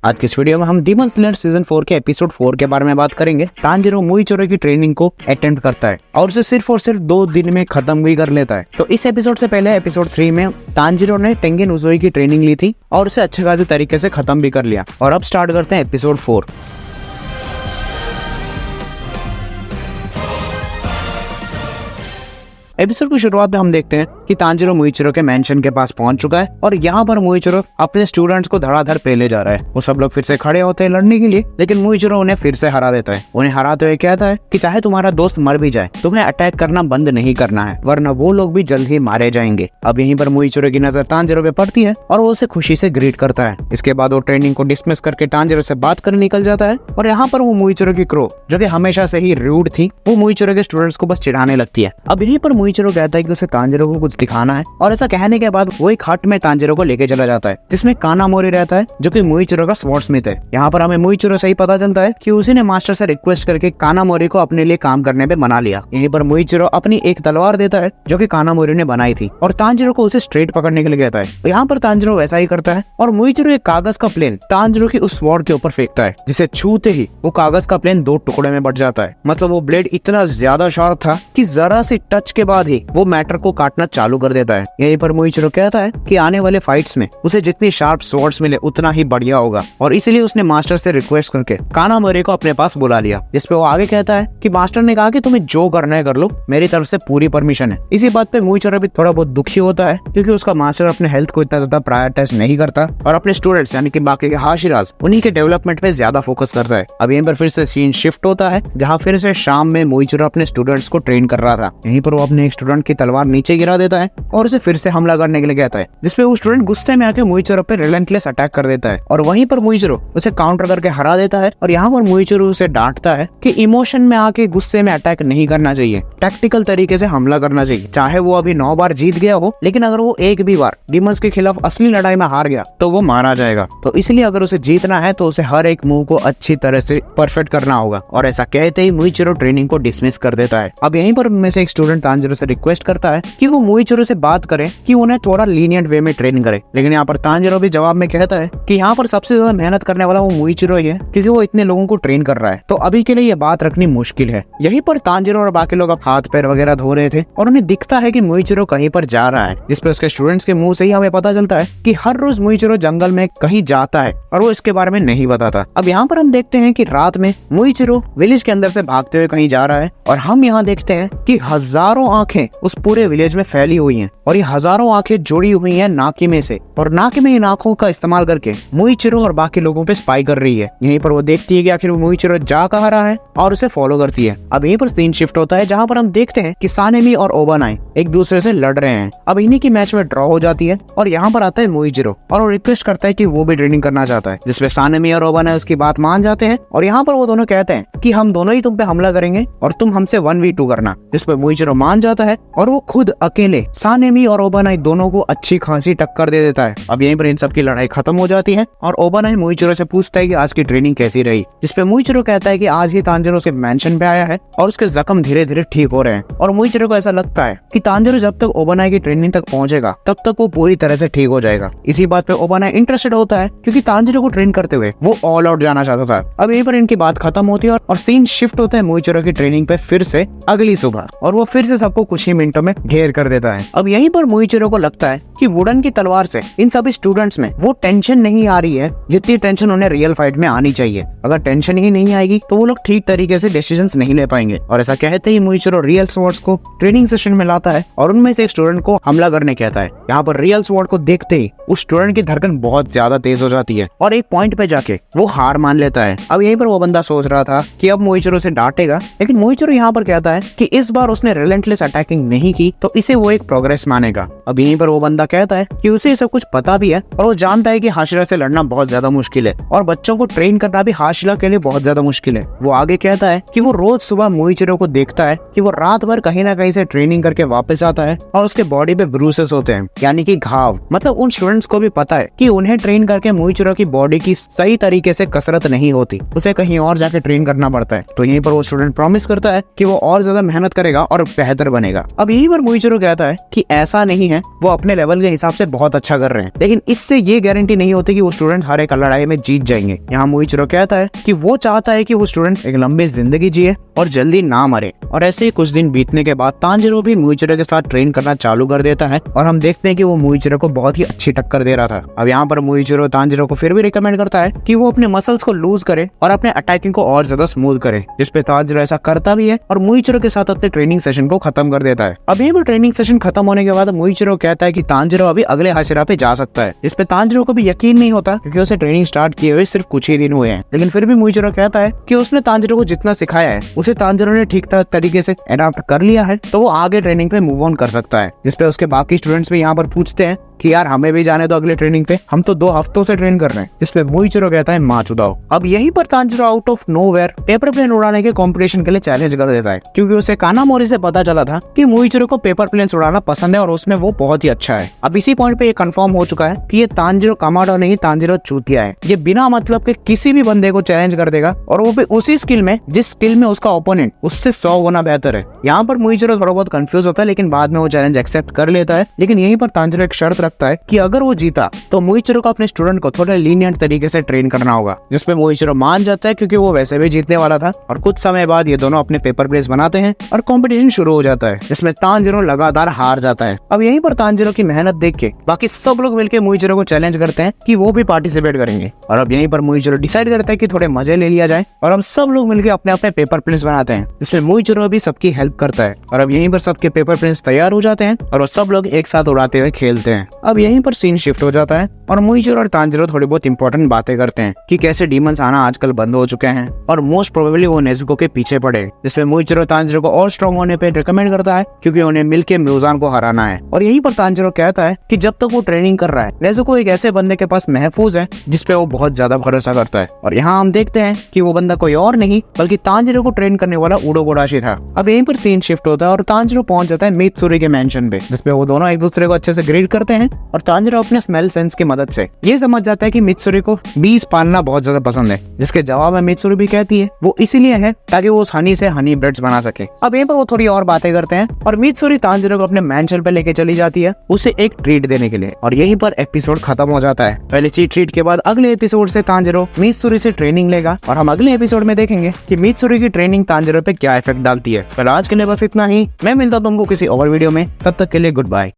आज की इस वीडियो में हम डीमन स्लेयर सीजन 4 के एपिसोड 4 के बारे में बात करेंगे। तांजीरो मुइचिरो की ट्रेनिंग को अटेम्प्ट करता है और उसे सिर्फ और सिर्फ 2 दिन में खत्म भी कर लेता है। तो इस एपिसोड से पहले एपिसोड 3 में तांजीरो ने टेंगेन उज़ोई की ट्रेनिंग ली थी और उसे अच्छे खासे तरीके से खत्म भी कर लिया। और अब स्टार्ट करते हैं एपिसोड 4। एपिसोड की शुरुआत में हम देखते हैं कि तांजीरो मुइचिरो के मेंशन के पास पहुंच चुका है और यहाँ पर मुइचिरो अपने स्टूडेंट्स को धड़ाधड़ पेले जा रहा है। वो सब लोग फिर से खड़े होते हैं लड़ने के लिए, लेकिन मुइचिरो उन्हें फिर से हरा देता है। उन्हें हराते हुए कहता है कि चाहे तुम्हारा दोस्त मर भी जाए, तुम्हें अटैक करना बंद नहीं करना है, वरना वो लोग भी जल्द ही मारे जाएंगे। अब यहीं पर मुइचिरो की नजर तांजीरो पे पड़ती है और वो उसे खुशी से ग्रीट करता है। इसके बाद वो ट्रेनिंग को डिसमिस करके तांजीरो से बात कर निकल जाता है और यहाँ पर वो मुइचिरो की क्रो, जो कि हमेशा से ही रूड थी, वो मुइचिरो के स्टूडेंट्स को बस चिढ़ाने लगती है। अब यहीं पर मुइचिरो कहता है कि उसे तांजीरो को कुछ दिखाना है और ऐसा कहने के बाद वो एक हट में तांजीरो को लेके चला जाता है, जिसमें कानामोरी रहता है, जो कि मुइचिरो का स्वॉर्डस्मिथ है। यहाँ पर हमें मुइचिरो से ही पता चलता है कि उसी ने मास्टर से रिक्वेस्ट करके कानामोरी को अपने लिए काम करने पे मना लिया। यहीं पर मुइचिरो अपनी एक तलवार देता है जो कि कानामोरी ने बनाई थी और तांजीरो को उसे स्ट्रेट पकड़ने के लिए कहता है। तो यहाँ पर तांजीरो वैसा ही करता है और मुइचिरो एक कागज का प्लेन तांजीरो की उस स्वॉर्ड के ऊपर फेंकता है, जिसे छूते ही वो कागज का प्लेन 2 टुकड़े में बट जाता है। मतलब वो ब्लेड इतना ज्यादा शार्प था कि जरा सी टच के बाद ही वो मैटर को काटना चालू कर देता है। यहीं पर मुइचिरो कहता है कि आने वाले फाइट्स में उसे जितनी शार्प स्वॉर्ड्स मिले उतना ही बढ़िया होगा और इसीलिए उसने मास्टर से रिक्वेस्ट करके कानामोरी को अपने पास बुला लिया। जिसपे वो आगे कहता है कि मास्टर ने कहा कि तुम्हें जो करना है कर लो, मेरी तरफ से पूरी परमिशन है। इसी बात पे मुइचिरो भी थोड़ा बहुत दुखी होता है क्योंकि उसका मास्टर अपने हेल्थ को इतना ज्यादा प्रायोरिटाइज नहीं करता और अपने स्टूडेंट्स यानी कि बाकी के हाशिराज उन्हीं के डेवलपमेंट पे ज्यादा फोकस करता है। अब यहीं पर फिर से सीन शिफ्ट होता है, जहाँ फिर से शाम में मुइचिरो अपने स्टूडेंट्स को ट्रेन कर रहा था। यहीं पर वो अपने एक स्टूडेंट की तलवार नीचे गिरा देता है और उसे फिर से हमला करने के लिए कहता है, जिसपे वो स्टूडेंट गुस्से में आके मुइचिरो पे रिलेंटलेस अटैक कर देता है और वहीं पर मुइचिरो उसे काउंटर करके हरा देता है। और यहाँ पर मुइचिरो उसे डांटता है कि इमोशन में आके गुस्से में अटैक नहीं करना चाहिए, टैक्टिकल तरीके से हमला करना चाहिए। चाहे वो अभी 9 बार जीत गया हो, लेकिन अगर वो एक भी बार डीमंस के खिलाफ असली लड़ाई में हार गया तो वो मारा जाएगा। तो इसलिए अगर उसे जीतना है तो उसे हर एक मूव को अच्छी तरह से परफेक्ट करना होगा। और ऐसा कहते ही मुइचिरो ट्रेनिंग को डिसमिस कर देता है। अब यहीं पर उनमें से एक स्टूडेंट तांजीरो से रिक्वेस्ट करता है कि वो मुइचिरो से बात करे कि उन्हें थोड़ा लीनियंट वे में ट्रेन करे, लेकिन यहाँ पर तांजीरो भी जवाब में कहता है कि यहाँ पर सबसे ज्यादा मेहनत करने वाला वो मुइचिरो ही है, क्योंकि वो इतने लोगों को ट्रेन कर रहा है। तो अभी के लिए ये बात रखनी मुश्किल है। यहीं पर तांजीरो और बाकी लोग अब हाथ पैर वगैरह धो रहे थे और उन्हें दिखता है कि मुइचिरो कहीं पर जा रहा है, जिसपे उसके स्टूडेंट्स के मुंह से ही हमें पता चलता है कि हर रोज मुइचिरो जंगल में कहीं जाता है और वो इसके बारे में नहीं बताता। अब यहाँ पर हम देखते हैं कि रात में मुइचिरो विलेज के अंदर से भागते हुए कहीं जा रहा है और हम यहाँ देखते हैं कि हजारों आंखें उस पूरे विलेज में फैली हुई हैं और ये हजारों आंखें जुड़ी हुई हैं नाके में से, और नाके में इन आंखों का इस्तेमाल करके मुइचिरो और बाकी लोगों पे स्पाई कर रही है। यहीं पर वो देखती है कि आखिर वो मुइचिरो जा कहाँ रहा है और उसे फॉलो करती है। अब यहीं पर सीन शिफ्ट होता है, जहाँ पर हम देखते हैं कि सानेमी और ओबानाई एक दूसरे से लड़ रहे हैं। अब इन्हीं की मैच में ड्रॉ हो जाती है और यहाँ पर आता है मुइचिरो और वो रिक्वेस्ट करता है कि वो भी ट्रेनिंग करना चाहता है, जिसपे सानेमी और ओबानाई उसकी बात मान जाते हैं और यहाँ पर वो दोनों कहते हैं कि हम दोनों ही तुम पे हमला करेंगे और तुम हमसे 1v2 करना, जिसपे मुइचिरो मान जाता है और वो खुद अकेले सानेमी और ओबानाई दोनों को अच्छी खासी टक्कर दे देता है। अब यहीं पर इन सब की लड़ाई खत्म हो जाती है और ओबानाई मुइचिरो से पूछता है कि आज की ट्रेनिंग कैसी रही, जिसपे मुइचिरो कहता है कि आज ही तांजीरो के मेंशन पे आया है और उसके जख्म धीरे धीरे ठीक हो रहे हैं। और मुइचिरो को ऐसा लगता है कि तांजीरो जब तक ओबानाई की ट्रेनिंग तक पहुंचेगा तब तक वो पूरी तरह से ठीक हो जाएगा। इसी बात पे ओबानाई इंटरेस्टेड होता है क्योंकि तांजीरो को ट्रेन करते हुए वो ऑल आउट जाना चाहता था। अब यहीं पर इनकी बात खत्म होती है और सीन शिफ्ट होता है मुइचिरो की ट्रेनिंग पे फिर से अगली सुबह, और वो फिर से सबको कुछ ही मिनटों में ढेर कर देता है। अब यहीं पर मुइचिरो को लगता है कि वुडन की तलवार से इन सभी स्टूडेंट्स में वो टेंशन नहीं आ रही है जितनी टेंशन उन्हें रियल फाइट में आनी चाहिए। अगर टेंशन ही नहीं आएगी तो वो लोग ठीक तरीके से डिसीजंस नहीं ले पाएंगे। और ऐसा कहते ही मुइचिरो रियल स्वॉर्ड्स को ट्रेनिंग सेशन में लाता है और उनमें से एक स्टूडेंट को हमला करने कहता है। यहाँ पर रियल स्वॉर्ड को देखते ही उस स्टूडेंट की धड़कन बहुत ज्यादा तेज हो जाती है और एक पॉइंट पे जाके वो हार मान लेता है। अब यहीं पर वो बंदा सोच रहा था कि अब मुइचिरो से डांटेगा, लेकिन मुइचिरो यहाँ पर कहता है कि इस बार उसने रिलेंटलेस अटैकिंग नहीं की तो इसे वो एक प्रोग्रेस मानेगा। अब यहीं पर वो बंदा कहता है कि उसे सब कुछ पता भी है और वो जानता है कि हाशिरा से लड़ना बहुत ज्यादा मुश्किल है और बच्चों को ट्रेन करना भी हाशिरा के लिए बहुत ज्यादा मुश्किल है। वो आगे कहता है कि वो रोज सुबह मुइचिरो को देखता है कि वो रात भर कहीं ना कहीं से ट्रेनिंग करके वापस आता है और उसके बॉडी पे ब्रूसेस होते हैं, यानी कि घाव। मतलब उन स्टूडेंट्स को भी पता है कि उन्हें ट्रेन करके मुइचिरो की बॉडी की सही तरीके से कसरत नहीं होती, उसे कहीं और जाके ट्रेन करना पड़ता है। तो यहीं पर वो स्टूडेंट प्रॉमिस करता है कि वो और ज्यादा मेहनत करेगा और बेहतर बनेगा। अब यहीं पर मुइचिरो कहता है कि ऐसा नहीं है, वो अपने लेवल लेवल के हिसाब से बहुत अच्छा कर रहे हैं, लेकिन इससे ये गारंटी नहीं होती कि वो स्टूडेंट हर एक लड़ाई में जीत जाएंगे। यहाँ मुइचिरो कहता है कि वो चाहता है कि वो स्टूडेंट एक लंबी जिंदगी जिए और जल्दी ना मरे। और ऐसे ही कुछ दिन बीतने के बाद तांजिरो भी मुइचिरो के साथ ट्रेन करना चालू कर देता है और हम देखते हैं कि वो मुइचिरो को बहुत ही अच्छी टक्कर दे रहा था। अब यहाँ पर मुइचिरो तांजिरो को फिर भी रिकमेंड करता है कि वो अपने मसल्स को लूज करे और अपने अटैकिंग को और ज्यादा स्मूथ करे, जिसपे तांजिरो ऐसा करता भी है और मुइचिरो के साथ अपने ट्रेनिंग सेशन को खत्म कर देता है। अब यहीं पर ट्रेनिंग सेशन खत्म होने के बाद मुइचिरो कहता है कि तांजिरो अभी अगले हाशिरा पे जा सकता है। इस पे तांजिरो को भी यकीन नहीं होता क्योंकि उसे ट्रेनिंग स्टार्ट किए हुए सिर्फ कुछ ही दिन हुए हैं, लेकिन फिर भी मुइचिरो कहता है कि उसने तांजिरो को जितना सिखाया है उसे तांजिरो ने ठीक ठाक तरीके से अडॉप्ट कर लिया है, तो वो आगे ट्रेनिंग पे मूव ऑन कर सकता है। जिसपे उसके बाकी स्टूडेंट्स भी यहाँ पर पूछते हैं कि यार हमें भी जाने दो अगले ट्रेनिंग पे, हम तो 2 हफ्तों से ट्रेन कर रहे हैं। जिसपे मुइचिरो कहता है माँ चुदाओ। अब यहीं पर Tanjiro out of nowhere paper plane उड़ाने के कंपटीशन के लिए चैलेंज कर देता है, क्योंकि उसे कानामोरी से पता चला था कि मुइचिरो को पेपर प्लेन उड़ाना पसंद है और उसमें वो बहुत ही अच्छा है। अब इसी पॉइंट पे ये कंफर्म हो चुका है कि ये तांजिरो कमाडो नहीं, तांजिरो चूतिया है। ये बिना मतलब के किसी भी बंदे को चैलेंज कर देगा और वो भी उसी स्किल में जिस स्किल में उसका ओपोनेंट उससे 100 गुना बेहतर है। यहाँ पर मुइचिरो थोड़ा बहुत कंफ्यूज होता है, लेकिन बाद में वो चैलेंज एक्सेप्ट कर लेता है। लेकिन यहीं पर तांजिरो एक शर्त रखता है कि अगर वो जीता तो मुइचिरो को अपने स्टूडेंट को थोड़ा लीनियंट तरीके से ट्रेन करना होगा, जिसपे मुइचिरो मान जाता है क्योंकि वो वैसे भी जीतने वाला था। और कुछ समय बाद ये दोनों अपने पेपर प्लेस बनाते हैं और कंपटीशन शुरू हो जाता है, जिसमें तांजिरो लगातार हार जाता है। अब यहीं पर तांजिरो की मेहनत देख के बाकी सब लोग मिलकर मुइचिरो को चैलेंज करते हैं कि वो भी पार्टिसिपेट करेंगे। और अब यहीं पर मुइचिरो डिसाइड करता है कि थोड़े मजे ले लिया जाए और हम सब लोग मिलकर अपने अपने पेपर प्लेस बनाते हैं, जिसमें मुइचिरो भी सबकी हेल्प करता है। और अब यहीं पर सबके पेपर प्लेस तैयार हो जाते हैं और वो सब लोग एक साथ उड़ाते हुए खेलते हैं। अब यहीं पर सीन शिफ्ट हो जाता है और मुइचिरो और तांजिरो थोड़ी बहुत इंपॉर्टेंट बातें करते हैं कि कैसे डीमंस आना आजकल बंद हो चुके हैं और मोस्ट प्रोबेबली वो नेज़ुको के पीछे पड़े, जिसमें मुइचिरो तांजिरो को और स्ट्रॉन्ग होने पे रिकमेंड करता है क्योंकि उन्हें मिलके म्यूजान को हराना है। और यहीं पर तांजिरो कहता है कि जब तक वो ट्रेनिंग कर रहा है नेज़ुको एक ऐसे बंदे के पास महफूज है जिसपे वो बहुत ज्यादा भरोसा करता है। और यहाँ हम देखते हैं कि वो बंदा कोई और नहीं बल्कि तांजिरो को ट्रेन करने वाला उडोगोडाशी था। अब यहीं पर सीन शिफ्ट होता है और तांजिरो पहुंच जाता है मित्सुरी के मेंशन पे, जिसपे वो दोनों एक दूसरे को अच्छे से ग्रीट करते हैं। और तांजिरो अपने स्मेल सेंस की मदद से ये समझ जाता है कि मित्सुरी को बीज पालना बहुत ज्यादा पसंद है, जिसके जवाब में मित्सुरी भी कहती है वो इसीलिए है ताकि वो उस हनी से हनी ब्रेड्स बना सके। अब यहीं पर वो थोड़ी और बातें करते हैं और मित्सुरी तांजिरो को अपने मेंशन पे लेके चली जाती है उसे एक ट्रीट देने के लिए। और यहीं पर एपिसोड खत्म हो जाता है। पहले ट्रीट के बाद अगले एपिसोड से तांजिरो मित्सुरी से ट्रेनिंग लेगा और हम अगले एपिसोड में देखेंगे कि मित्सुरी की ट्रेनिंग तांजिरो पे क्या इफेक्ट डालती है। पर आज के लिए बस इतना ही। मैं मिलता हूं तुमको किसी और वीडियो में, तब तक के लिए गुड बाय।